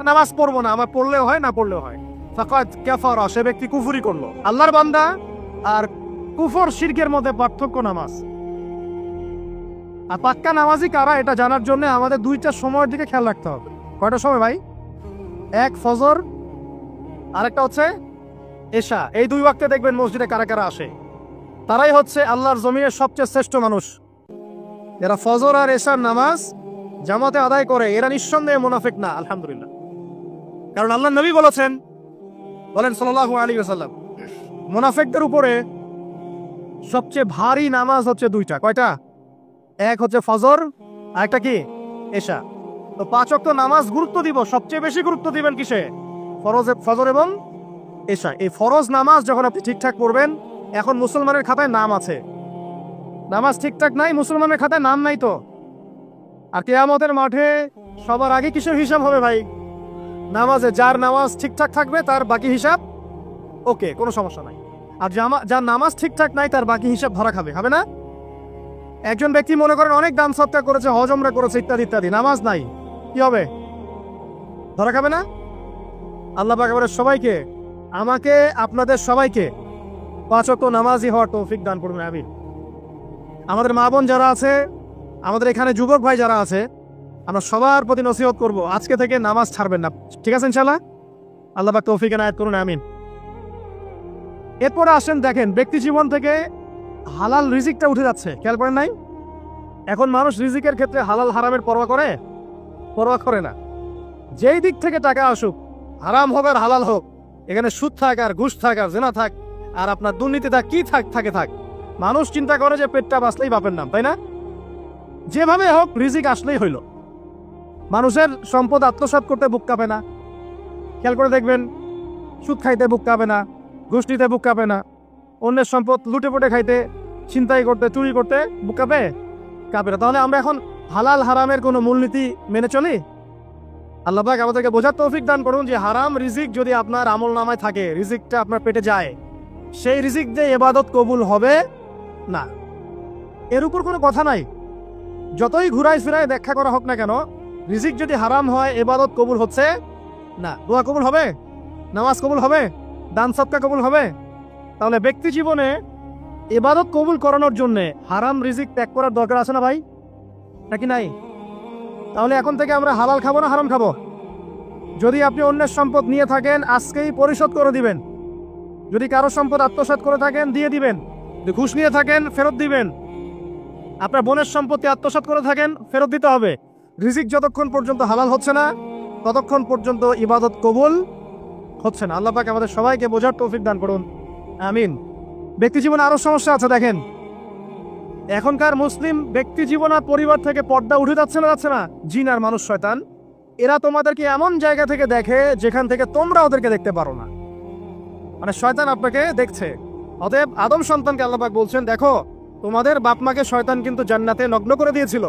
নামাজ পড়বো না, আমার পড়লেও হয় না পড়লেও হয়, ফাকাদ কাফারা, সে ব্যক্তি কুফরি করলো। আল্লাহর বান্দা আর কুফর শিরকের মধ্যে পার্থক্য নামাজ। আর পাক্কা নামাজি কারা এটা জানার জন্য আমাদের 2টা সময়ের দিকে খেয়াল রাখতে হবে। কয়টা সময় ভাই? 1 ফজর, আরেকটা হচ্ছে এশা। এই 2 ওয়াক্তে দেখবেন মসজিদে কারা কারা আসে, তারাই হচ্ছে আল্লাহর জমিনের সবচেয়ে শ্রেষ্ঠ মানুষ। যারা ফজর আর এশার নামাজ জামাতে আদায় করে, এরা নিঃসন্দেহে মুনাফিক না, আলহামদুলিল্লাহ। কারণ আল্লাহ নবী বলেছেন, বলেন সাল্লাল্লাহু আলাইহি ওয়াসাল্লাম, মুনাফিকদের উপরে সবচেয়ে ভারী নামাজ হচ্ছে 2টা। কয়টা? 1 হচ্ছে ফজর, আর একটা কি? এশা। তো 5 ওয়াক্ত নামাজ গুরুত্ব দিব, সবচেয়ে বেশি গুরুত্ব দিবেন কিসে? ফজর এবং এশা। এই ফরজ নামাজ যখন আপনি ঠিকঠাক পড়বেন, এখন মুসলমানের খাতায় নাম আছে, নামাজ ঠিকঠাক নাই, মুসলমানের খাতায় নাম নাই তো। আর কিয়ামতের মাঠে সবার আগে কিসের হিসাব হবে ভাই? নামাজে। যার নামাজ ঠিকঠাক থাকবে তার বাকি হিসাব ওকে, কোনো সমস্যা নাই। আর যার নামাজ ঠিকঠাক নাই তার বাকি হিসাব ধরা খাবে, হবে না? একজন ব্যক্তি মনে করেন অনেক দান সৎকার করেছে, হজ উমরা করেছে, ইত্যাদি ইত্যাদি, নামাজ নাই, কি হবে? ধরা খাবে না? আল্লাহ পাক আমাদের সবাইকে, আমাকে আপনাদের সবাইকে 5 ওয়াক্ত নামাজি হওয়ার তৌফিক দান করবেন, আমিন। আমাদের মা বোন যারা আছে, আমাদের এখানে যুবক ভাই যারা আছে, আমরা সবার প্রতি নসিহত করব, আজকে থেকে নামাজ ছাড়বেন না, ঠিক আছে ইনশাআল্লাহ? আল্লাহ পাক তৌফিক এনায়েত করুন, আমিন। এরপরে আসেন, দেখেন ব্যক্তি জীবন থেকে হালাল রিজিকটা উঠে যাচ্ছে, খেয়াল করেন নাই? এখন মানুষ রিজিকের ক্ষেত্রে হালাল হারামের পরোয়া করে? পরোয়া করে না। যেই দিক থেকে টাকা আসুক, হারাম হোক আর হালাল হোক, এখানে সুদ থাক আর ঘুষ থাক আর জেনা থাক আর আপনার দুর্নীতি থাক, কি থাক, মানুষ চিন্তা করে যে পেটটা বাঁচলেই বাপের নাম, তাই না? যেভাবে হোক রিজিক আসলেই হইল। মানুষের সম্পদ আত্মসাৎ করতে বুক কাঁপে না, খেয়াল করে দেখবেন। সুদ খাইতে বুক কাঁপে না, ঘুষ নিতে বুক কাঁপে না, অন্যের সম্পদ লুটে পুটে খাইতে, ছিনতাই করতে, চুরি করতে বুক কাঁপে না। তাহলে আমরা এখন হালাল হারামের কোনো মূলনীতি মেনে চলি? আল্লাহ পাক আমাদেরকে বোঝার তৌফিক দান করুন যে হারাম রিজিক যদি আপনার আমল নামায় থাকে, রিজিকটা আপনার পেটে যায়, সেই রিজিক দিয়ে ইবাদত কবুল হবে না, এর উপর কোনো কথা নাই। যতই ঘুরাই ফিরাই ব্যাখ্যা করা হোক না কেন, রিজিক যদি হারাম হয় ইবাদত কবুল হচ্ছে না। দোয়া কবুল হবে? নামাজ কবুল হবে? দান সদকা কবুল হবে? তাহলে ব্যক্তি জীবনে ইবাদত কবুল করানোর জন্য হারাম রিজিক ত্যাগ করার দরকার আছে না ভাই, নাকি নাই? তাহলে এখন থেকে আমরা হালাল খাবো না হারাম খাবো? যদি আপনি অন্যের সম্পদ নিয়ে থাকেন আজকেই পরিশোধ করে দিবেন। যদি কারো সম্পদ আত্মসাৎ করে থাকেন দিয়ে দিবেন। যদি ঘুষ নিয়ে থাকেন ফেরত দিবেন। আপনার বোনের সম্পত্তি আত্মসাৎ করে থাকেন ফেরত দিতে হবে। রিজিক যতক্ষণ পর্যন্ত হালাল হচ্ছে না ততক্ষণ পর্যন্ত ইবাদত কবুল হচ্ছে না। আল্লাহ পাক আমাদের সবাইকে বোঝার তৌফিক দান করুন, আমিন। ব্যক্তি জীবনে আরো সমস্যা আছে। দেখেন এখনকার মুসলিম ব্যক্তি জীবন আর পরিবার থেকে পর্দা উঠে যাচ্ছে না? জিন আর মানুষ শয়তান এরা তোমাদেরকে এমন জায়গা থেকে দেখে যেখান থেকে তোমরা ওদেরকে দেখতে পারো না। মানে শয়তান আপনাকে দেখছে। অতএব আদম সন্তানকে আল্লাহ পাক বলছেন, দেখো তোমাদের বাপ মাকে শয়তান কিন্তু জান্নাতে নগ্ন করে দিয়েছিল।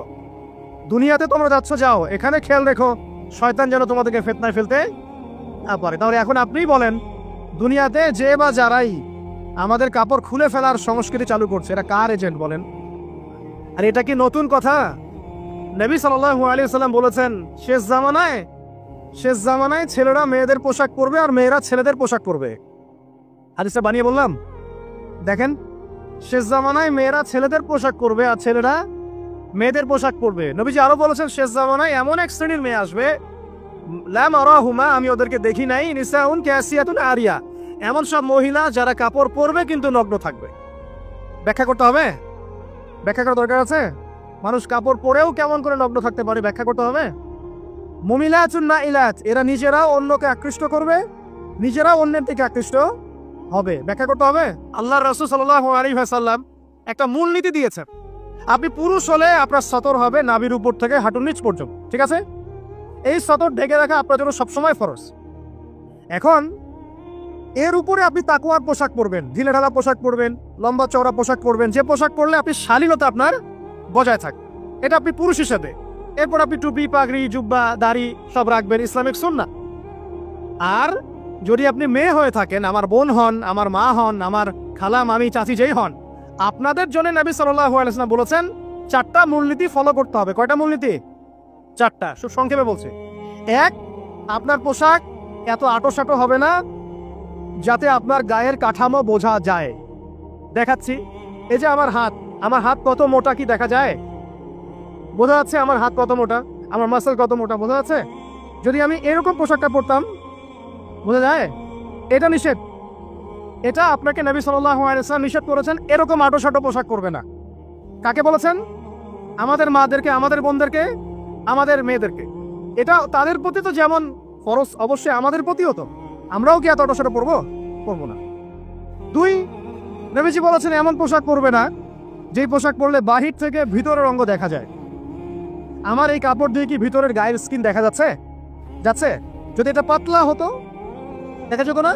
দুনিয়াতে তোমরা যাচ্ছ, যাও, এখানে খেয়াল রেখো শয়তান যেন তোমাদেরকে ফিতনায় ফেলতে না পারে। তাহলে এখন আপনিই বলেন, দুনিয়াতে যে বা যারাই আমাদের কাপড় খুলে ফেলার সংস্কৃতি চালু করছে এরা কার এজেন্ট বলেন? আর এটা কি নতুন কথা? নবী সাল্লাল্লাহু আলাইহি ওয়াসাল্লাম বলেছেন, শেষ জামানায় ছেলেরা মেয়েদের পোশাক পরবে আর মেয়েরা ছেলেদের পোশাক পরবে। হাদিসটা বানিয়ে বললাম। দেখেন, শেষ জামানায় মেয়েরা ছেলেদের পোশাক পরবে আর ছেলেরা মেয়েদের পোশাক পরবে। নবীজি আরো বলেছেন, শেষ জামানায় এমন এক শ্রেণীর মেয়ে আসবে, লা মারাহুমা, আমি ওদেরকে দেখি নাই, নিসাউন কাসিয়াতুন আরিয়া, এমন সব মহিলা যারা কাপড় পরবে কিন্তু নগ্ন থাকবে। ব্যাখ্যা করতে হবে? ব্যাখ্যা করার দরকার আছে? মানুষ কাপড় পরেও কেমন করে নগ্ন থাকতে পারে ব্যাখ্যা করতে হবে। মুমিলাতুন নাইলাত, এরা নিজেরাও অন্যকে আকৃষ্ট করবে, নিজেরাও অন্যের দিকে আকৃষ্ট হবে, ব্যাখ্যা করতে হবে। আল্লাহর রাসূল সাল্লাল্লাহু আলাইহি ওয়াসাল্লাম একটা মূলনীতি দিয়েছেন। আপনি পুরুষ হলে আপনার সতর হবে নাভির উপর থেকে হাঁটুর নিচ পর্যন্ত, ঠিক আছে? এই সতর ঢেকে রাখা আপনার জন্য সবসময় ফরজ। এখন এর উপরে আপনি তাকওয়ার পোশাক পরবেন, ঢিলেঢালা পোশাক পরবেন, লম্বা চওড়া পোশাক পরবেন, যে পোশাক পরলে আপনি শালীনতা আপনার বজায় থাকে, এটা আপনি পুরুষ হিসেবে। এরপর আপনি টুপি, পাগড়ি, জুব্বা, দাড়ি সব রাখবেন, ইসলামিক সুন্নাহ। আর যদি আপনি মেয়ে হয়ে থাকেন, আমার বোন হন, আমার মা হন, আমার খালা, মামি, চাচি যেই হন, আপনাদের জন্য নবী সাল্লাল্লাহু আলাইহি ওয়াসাল্লাম বলেছেন 4টা মূলনীতি ফলো করতে হবে। কয়টা মূলনীতি? 4টা, খুব সংক্ষেপে বলছে। 1, আপনার পোশাক এত আঁটো হবে না যাতে আপনার গায়ের কাঠামো বোঝা যায়। দেখাচ্ছি, এই যে আমার হাত কত মোটা কি দেখা যায়? বোঝা যাচ্ছে আমার হাত কত মোটা, আমার মাসল কত মোটা বোঝা যাচ্ছে? যদি আমি এরকম পোশাকটা পরতাম বোঝা যায়? এটা নিষেধ। এটা আপনাকে নবী সাল্লাল্লাহু আলাইহি ওয়াসাল্লাম নিষেধ করেছেন, এরকম আঁটো পোশাক করবে না। কাকে বলেছেন? আমাদের মাদেরকে, আমাদের বোনদেরকে, আমাদের মেয়েদেরকে। এটা তাদের প্রতি তো যেমন ফরজ, অবশ্যই আমাদের প্রতিও তো। আমরাও কি এত আঁটো পরবো না। 2, নবীজি বলেছেন এমন পোশাক পরবে না যেই পোশাক পরলে বাহির থেকে ভিতরের অঙ্গ দেখা যায়। আমার এই কাপড় দিয়ে কি ভিতরের গায়ের স্কিন দেখা যাচ্ছে? যদি এটা পাতলা হতো দেখা যেত না?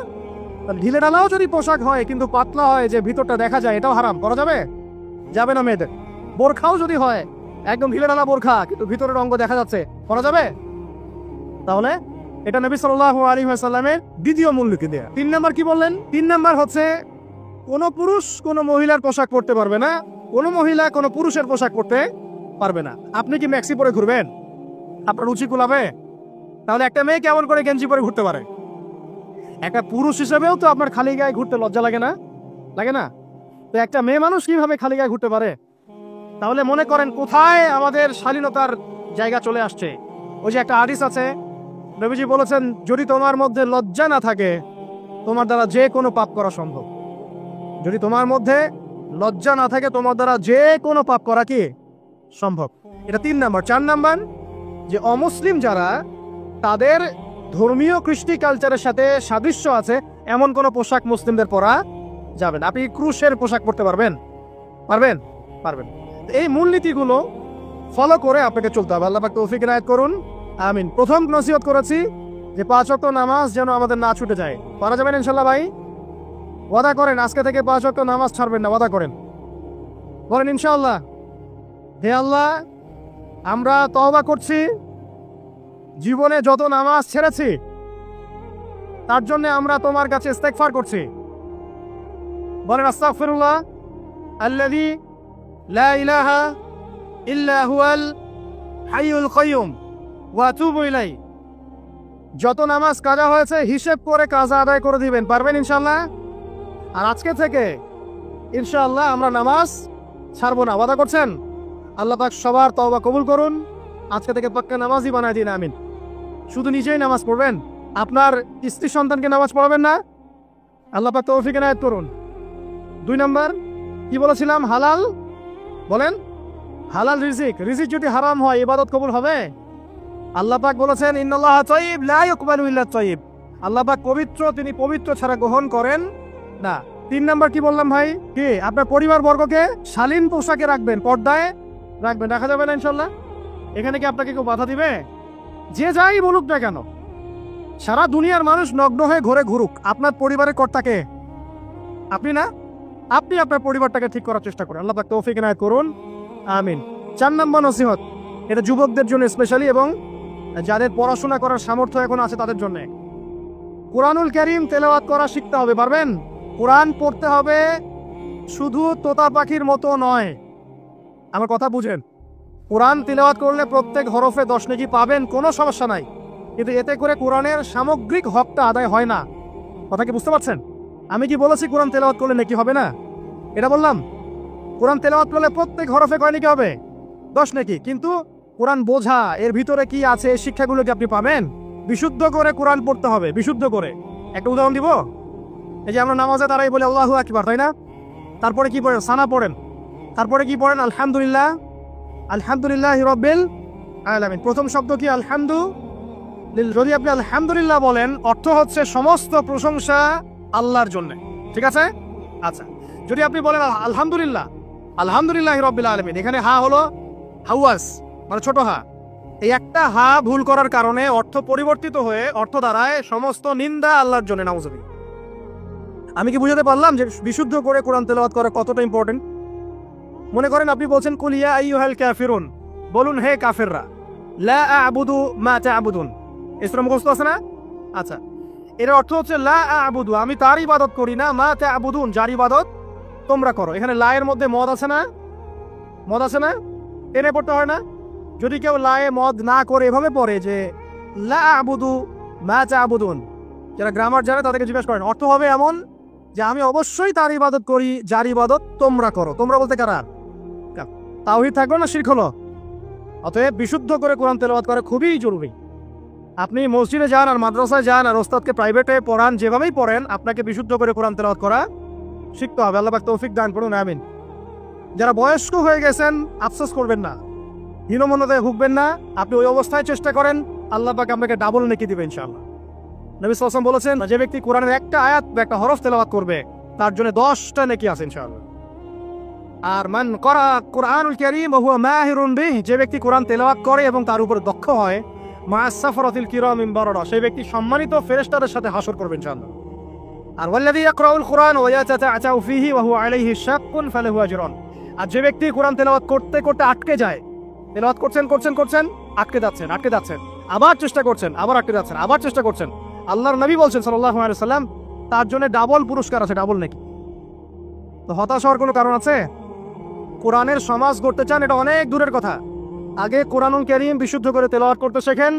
ঢিলেঢালাও যদি পোশাক হয় কিন্তু পাতলা হয় যে ভিতরটা দেখা যায়, এটাও হারাম, করা যাবে না। মেয়েদের বোরখাও যদি হয় একদম ঢিলেঢালা বোরখা কিন্তু ভিতরের অঙ্গ দেখা যাচ্ছে, করা যাবে? তাহলে এটা নবী সাল্লাল্লাহু আলাইহি ওয়াসাল্লামের দ্বিতীয় মূলনীতি দেয়া। 3 নাম্বার কি বললেন? 3 নাম্বার হচ্ছে কোনো পুরুষ কোনো মহিলার পোশাক পরতে পারবে না, কোনো মহিলা কোনো পুরুষের পোশাক পরতে পারবে না। আপনি কি ম্যাক্সি পরে ঘুরবেন? আপনার রুচি কুলাবে? তাহলে একটা মেয়ে কেমন করে গেঞ্জি পরে ঘুরতে পারে? একটা পুরুষ হিসেবেও তো আপনার খালি গায়ে ঘুরতে লজ্জা লাগে না? তো একটা মেয়ে মানুষ কিভাবে খালি গায়ে ঘুরতে পারে? তাহলে মনে করেন কোথায় আমাদের শালীনতার জায়গা চলে আসছে। ওই যে একটা হাদিস আছে, নবীজি বলেছেন, যদি তোমার মধ্যে লজ্জা না থাকে তোমার দ্বারা যে কোনো পাপ করা সম্ভব। যদি তোমার মধ্যে লজ্জা না থাকে তোমার দ্বারা যে কোনো পাপ করা কি সম্ভব। এটা 3 নাম্বার। 4 নাম্বার, যে অমুসলিম যারা, তাদের ধর্মীয় কৃষ্টি কালচারের সাথে সাদৃশ্য আছে এমন কোনো পোশাক মুসলিমদের পরা যাবে না। আপনি ক্রুশের পোশাক পরতে পারবেন? এই মূলনীতিগুলো ফলো করে আপনাকে চলতে হবে। আল্লাহ পাক তৌফিক ইনায়েত করুন, আমিন। প্রথম নসিহত করেছি যে 5 ওয়াক্ত নামাজ যেন আমাদের না ছুটে যায়। পারা যাবেন ইনশাল্লাহ ভাই? ওয়াদা করেন আজকে থেকে 5 ওয়াক্ত নামাজ ছাড়বেন না, ওয়াদা করেন, বলেন ইনশাআল্লাহ। হে আল্লাহ, আমরা তওবা করছি, জীবনে যত নামাজ ছেড়েছি তার জন্য আমরা তোমার কাছে ইস্তেগফার করছি। বলেন আস্তাগফিরুল্লাহ আল্লাযী লা ইলাহা ইল্লা হুয়াল হাইয়ুল কাইয়ুম ওয়া আতুবু ইলাইহি। যত নামাজ কাজা হয়েছে হিসেব করে কাজা আদায় করে দিবেন, পারবেন ইনশাআল্লাহ? আর আজকে থেকে ইনশাআল্লাহ আমরা নামাজ ছাড়বো না, ওয়াদা করছেন? আল্লাহ পাক সবার তওবা কবুল করুন, আজকে থেকে পাক্কা নামাজি বানায় দিন, আমিন। শুধু নিজেই নামাজ পড়বেন, আপনার স্ত্রী সন্তানকে নামাজ পড়াবেন না? আল্লাহ পাক তৌফিক এনায়েত করুন। 2 নাম্বার কি বলেছিলাম? হালাল, বলেন। হালাল রিজিক। রিজিক যদি হারাম হয় ইবাদত কবুল হবে? আল্লাহ পাক বলেছেন ইন্নাল্লাহা তাইয়্যিব লা ইয়াকবালু ইল্লা তাইয়্যিব। আল্লাহ পাক পবিত্র, তিনি পবিত্র ছাড়া গ্রহণ করেন না। 3 নাম্বার কি বললাম ভাই? কি আপনার পরিবার বর্গকে শালীন পোশাকে রাখবেন, পর্দায় রাখবেন, রাখা যাবে না ইনশাআল্লাহ? এখানে কি আপনাকে কেউ বাধা দিবে? যে যাই বলুক না কেন, সারা দুনিয়ার মানুষ নগ্ন হয়ে ঘুরে ঘুরুক, আপনার পরিবারের কর্তাকে আপনি না, আপনি আপনার পরিবারটাকে ঠিক করার চেষ্টা করেন। আল্লাহ পাক তৌফিক এনায়েত করুন, আমিন। 4 নম্বর নসিহত, এটা যুবকদের জন্য স্পেশালি এবং যাদের পড়াশোনা করার সামর্থ্য এখন আছে তাদের জন্য। কোরআনুল কারীম তেলাওয়াত করা শিখতে হবে, পারবেন? কোরআন পড়তে হবে, শুধু তোতা পাখির মতো নয়। আমার কথা বুঝেন? কোরআন তিলাওয়াত করলে প্রত্যেক হরফে 10 নেকি পাবেন, কোনো সমস্যা নাই, কিন্তু এতে করে কোরআনের সামগ্রিক হকটা আদায় হয় না। কথা কি বুঝতে পারছেন? আমি কি বলেছি কোরআন তেলাওয়াত করলে নেকি হবে না? এটা বললাম? কোরআন তেলাওয়াত করলে প্রত্যেক হরফে কয় নেকি হবে? 10 নেকি। কিন্তু কোরআন বোঝা, এর ভিতরে কি আছে, এই শিক্ষাগুলো কি আপনি পাবেন? বিশুদ্ধ করে কোরআন পড়তে হবে, বিশুদ্ধ করে। একটা উদাহরণ দিব। এই যে আমরা নামাজে দাঁড়াই বলে আল্লাহু আকবার, তাই না? তারপরে কি পড়েন? সানা পড়েন। তারপরে কি পড়েন? আলহামদুলিল্লাহ, আলহামদুলিল্লাহ রাব্বিল আলামিন। প্রথম শব্দ কি? আলহামদু। যদি আপনি আলহামদুলিল্লাহ বলেন, অর্থ হচ্ছে সমস্ত প্রশংসা আল্লাহর জন্য, ঠিক আছে? আচ্ছা, যদি আপনি বলেন আলহামদুলিল্লাহ, আলহামদুলিল্লাহ রাব্বিল আলামিন, এখানে হা হলো হাওয়াস, মানে ছোট হা। এই একটা হা ভুল করার কারণে অর্থ পরিবর্তিত হয়ে অর্থ দাঁড়ায় সমস্ত নিন্দা আল্লাহর জন্য, নাউযুবিল্লাহ। আমি কি বুঝাতে পারলাম যে বিশুদ্ধ করে কোরআন তেলাওয়াত করা কতটা ইম্পর্টেন্ট? মনে করেন আপনি বলছেন কুল ইয়া আইয়ুহাল কাফিরুন, বলুন হে কাফেররা, লা আ'বুদু মা তা'বুদুন। এই সূরা মুখস্থ আছে না? আচ্ছা, এর অর্থ হচ্ছে লা আ'বুদু, আমি তার ইবাদত করি না, মা তা'বুদুন, যার ইবাদত তোমরা করো। এখানে লা এর মধ্যে মদ আছে না? মদ আছে না? টেনে পড়তে হয় না? যদি কেউ লায়ে মদ না করে এভাবে পড়ে যে লা আ'বুদু মা তা'বুদুন, যারা গ্রামার জানে তাদেরকে জিজ্ঞেস করেন, অর্থ হবে এমন যে আমি অবশ্যই তার ইবাদত করি, যার ইবাদত তোমরা করো। তোমরা বলতে কারা? তাওহীদ থাকবে না শিরক হলো? অতএব বিশুদ্ধ করে কোরআন তেলাওয়াত করা খুবই জরুরি। আপনি মসজিদে যান আর মাদ্রাসায় যান আর ওস্তাদকে প্রাইভেটে পড়ান, যেভাবেই পড়েন, আপনাকে বিশুদ্ধ করে কোরআন তেলাওয়াত করা শিখতে হবে। আল্লাহ পাক তৌফিক দান করুন, আমিন। যারা বয়স্ক হয়ে গেছেন আফসোস করবেন না, হীনমন্যতায় ভুগবেন না। আপনি ওই অবস্থায় চেষ্টা করেন, আল্লাহ পাক আপনাকে ডাবল নেকি দিবেন ইনশাআল্লাহ। নবী সাল্লাল্লাহু আলাইহি ওয়াসাল্লাম বলেছেন, যে ব্যক্তি কোরআনের একটা আয়াত বা একটা হরফ তেলাওয়াত করবে তার জন্য 10টা নেকি আছে ইনশাআল্লাহ। আর মান করা কোরআনুল কারীম ওয়া হুয়া মাহিরুন বিহি, যে ব্যক্তি কোরআন তেলাওয়াত করে এবং তার উপর দক্ষ হয়, মা'আস সাফরাতিল কিরামিন বারারা, সেই ব্যক্তি সম্মানিত ফেরেশতাদের সাথে হাসর করবে ইনশাআল্লাহ। আর ওয়াল্লাযী ইয়াকরাউল কুরআন ওয়া ইয়াতাতাআতাউ ফীহি ওয়া হুয়া আলাইহি শাক্কুন ফালাহু আজরুন, আর যে ব্যক্তি কোরআন তেলাওয়াত করতে করতে আটকে যায়, তেলাওয়াত করছেন আটকে যাচ্ছেন, আবার চেষ্টা করছেন, আবার আটকে যাচ্ছেন, আবার চেষ্টা করছেন, আল্লাহর নবী বলছেন সাল্লাল্লাহু আলাইহি ওয়াসাল্লাম, তার জন্য ডাবল পুরস্কার আছে, ডাবল নাকি। তো হতাশ হওয়ার কোনো কারণ আছে? কোরআনের সমাজ গড়তে চান, এটা অনেক দূরের কথা। আগে কোরআনুল কারীম বিশুদ্ধ করে তেলাওয়াত করতে শেখেন,